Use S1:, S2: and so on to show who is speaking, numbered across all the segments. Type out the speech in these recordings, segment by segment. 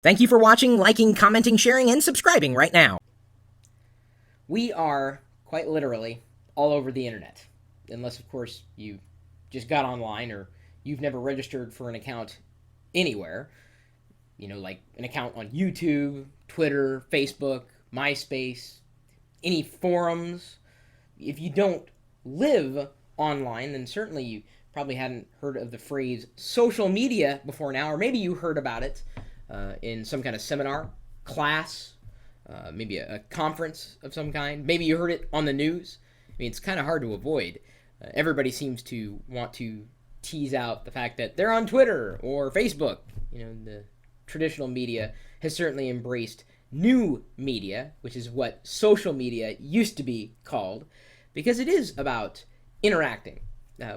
S1: Thank you for watching, liking, commenting, sharing, and subscribing right now. We are, quite literally, all over the internet. Unless, of course, you just got online or you've never registered for an account anywhere. Like an account on YouTube, Twitter, Facebook, MySpace, any forums. If you don't live online, then certainly you probably hadn't heard of the phrase social media before now, or maybe you heard about it in some kind of seminar, class, maybe a conference of some kind. Maybe you heard it on the news. I mean, it's kind of hard to avoid. Everybody seems to want to tease out the fact that they're on Twitter or Facebook. The traditional media has certainly embraced new media, which is what social media used to be called, because it is about interacting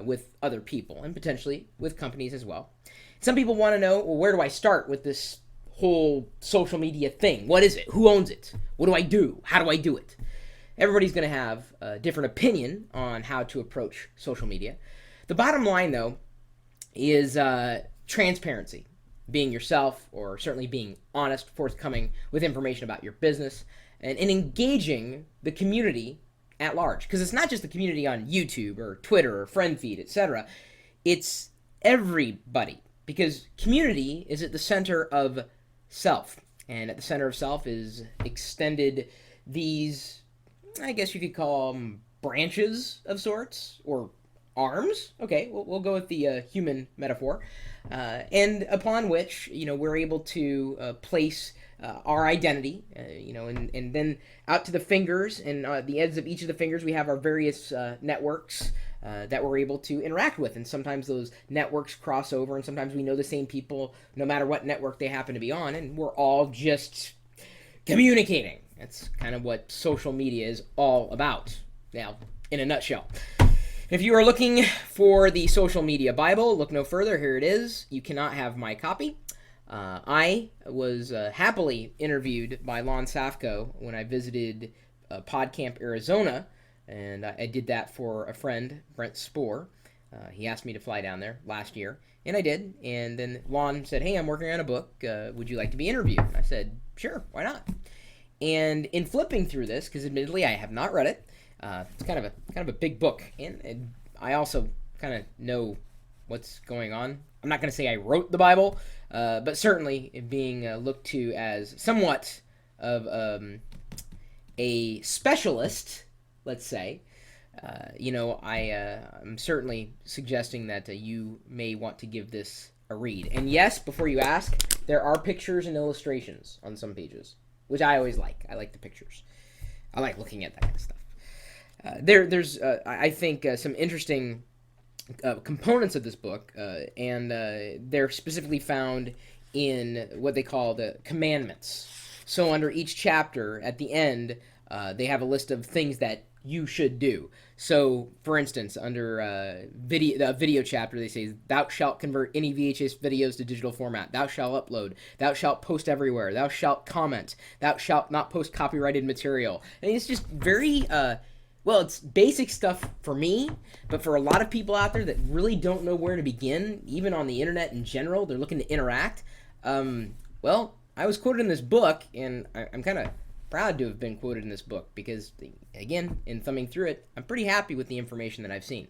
S1: with other people and potentially with companies as well. Some people want to know, well, where do I start with this whole social media thing? What is it? Who owns it? What do I do? How do I do it? Everybody's going to have a different opinion on how to approach social media. The bottom line, though, is transparency. Being yourself, or certainly being honest, forthcoming with information about your business, and engaging the community at large. Because it's not just the community on YouTube or Twitter or friend feed, etc. It's everybody. Because community is at the center of self. And at the center of self is extended these, I guess you could call them branches of sorts, or arms. Okay, we'll go with the human metaphor. And upon which, we're able to place our identity, and then out to the fingers, and the ends of each of the fingers, we have our various networks that we're able to interact with. And sometimes those networks cross over, and sometimes we know the same people no matter what network they happen to be on, and we're all just communicating. That's kind of what social media is all about. Now, in a nutshell. If you are looking for the social media Bible, look no further. Here it is. You cannot have my copy. I was happily interviewed by Lon Safko when I visited PodCamp, Arizona, and I did that for a friend, Brent Spohr. He asked me to fly down there last year, and I did. And then Lon said, "Hey, I'm working on a book. Would you like to be interviewed?" And I said, "Sure, why not?" And in flipping through this, because admittedly I have not read it, it's kind of a big book, and I also kind of know what's going on. I'm not going to say I wrote the Bible, but certainly being looked to as somewhat of a specialist, let's say. I'm certainly suggesting that you may want to give this a read. And yes, before you ask, there are pictures and illustrations on some pages, which I always like. I like the pictures. I like looking at that kind of stuff. There's I think, some interesting components of this book, and they're specifically found in what they call the commandments. So under each chapter, at the end, they have a list of things that you should do. So, for instance, under the video chapter, they say, "Thou shalt convert any VHS videos to digital format. Thou shalt upload. Thou shalt post everywhere. Thou shalt comment. Thou shalt not post copyrighted material." And it's just very well, it's basic stuff for me, but for a lot of people out there that really don't know where to begin, even on the internet in general, they're looking to interact. Well, I was quoted in this book, and I'm kind of proud to have been quoted in this book because, again, in thumbing through it, I'm pretty happy with the information that I've seen.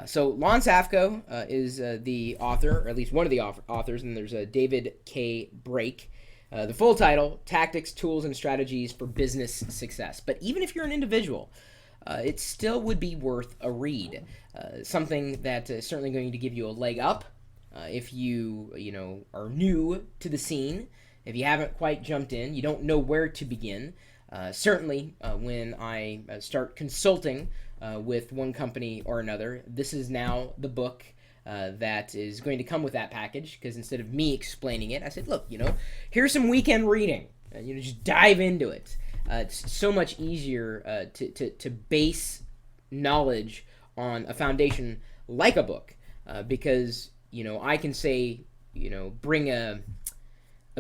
S1: So Lon Safko is the author, or at least one of the authors, and there's David K. Brake. The full title, Tactics, Tools, and Strategies for Business Success. But even if you're an individual, it still would be worth a read. Something that is certainly going to give you a leg up if you are new to the scene. If you haven't quite jumped in, you don't know where to begin. Certainly, when I start consulting with one company or another, this is now the book that is going to come with that package. Because instead of me explaining it, I said, look, here's some weekend reading. Just dive into it. It's so much easier to base knowledge on a foundation like a book, because I can say bring a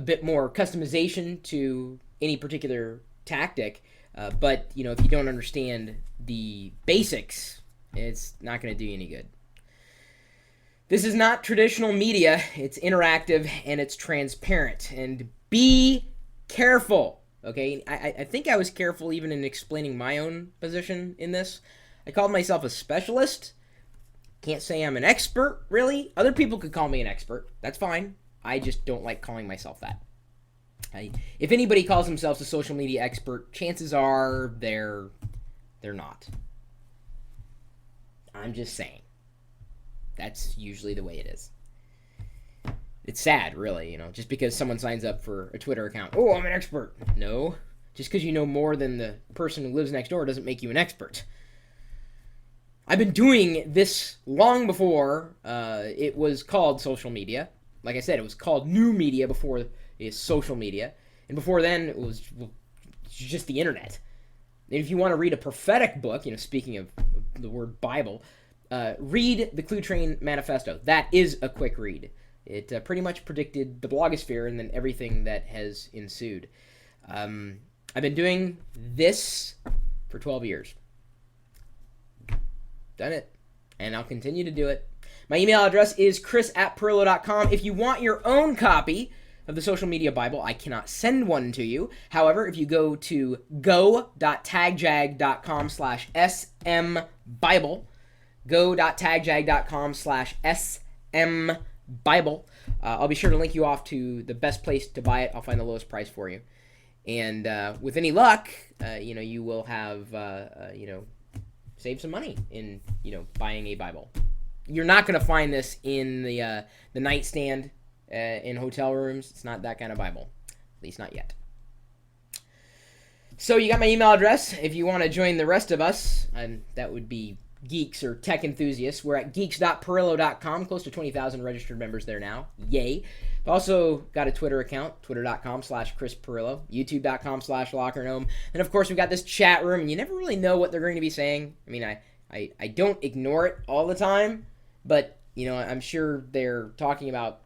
S1: bit more customization to any particular tactic, but if you don't understand the basics, it's not going to do you any good. This is not traditional media. It's interactive and it's transparent. And Be careful. Okay, I think I was careful even in explaining my own position in this. I called myself a specialist. Can't say I'm an expert, really. Other people could call me an expert. That's fine. I just don't like calling myself that. If anybody calls themselves a social media expert, chances are they're not. I'm just saying. That's usually the way it is. It's sad, really, just because someone signs up for a Twitter account. Oh, I'm an expert. No. Just because you know more than the person who lives next door doesn't make you an expert. I've been doing this long before it was called social media. Like I said, it was called new media before it's social media. And before then, it was just the internet. And if you want to read a prophetic book, speaking of the word Bible, read the Clue Train Manifesto. That is a quick read. It pretty much predicted the blogosphere and then everything that has ensued. I've been doing this for 12 years. Done it. And I'll continue to do it. My email address is chris@pirillo.com. If you want your own copy of the Social Media Bible, I cannot send one to you. However, if you go to go.tagjag.com/smbible, go.tagjag.com/smbible, I'll be sure to link you off to the best place to buy it. I'll find the lowest price for you. And with any luck, you will have, save some money in, buying a Bible. You're not going to find this in the nightstand in hotel rooms. It's not that kind of Bible. At least not yet. So you got my email address. If you want to join the rest of us, and that would be geeks or tech enthusiasts, we're at geeks.pirillo.com. Close to 20,000 registered members there now. Yay. I've also got a Twitter account, twitter.com/Chris Pirillo, youtube.com/LockerGnome. And of course, we've got this chat room, and you never really know what they're going to be saying. I mean, I don't ignore it all the time, but, I'm sure they're talking about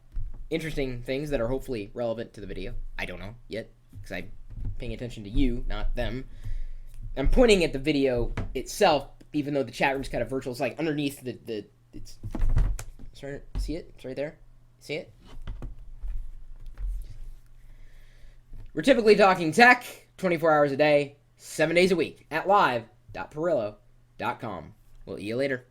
S1: interesting things that are hopefully relevant to the video. I don't know yet, because I'm paying attention to you, not them. I'm pointing at the video itself, even though the chat room's kind of virtual. It's like underneath it's right, see it? It's right there. See it? We're typically talking tech 24 hours a day, 7 days a week at live.pirillo.com. We'll see you later.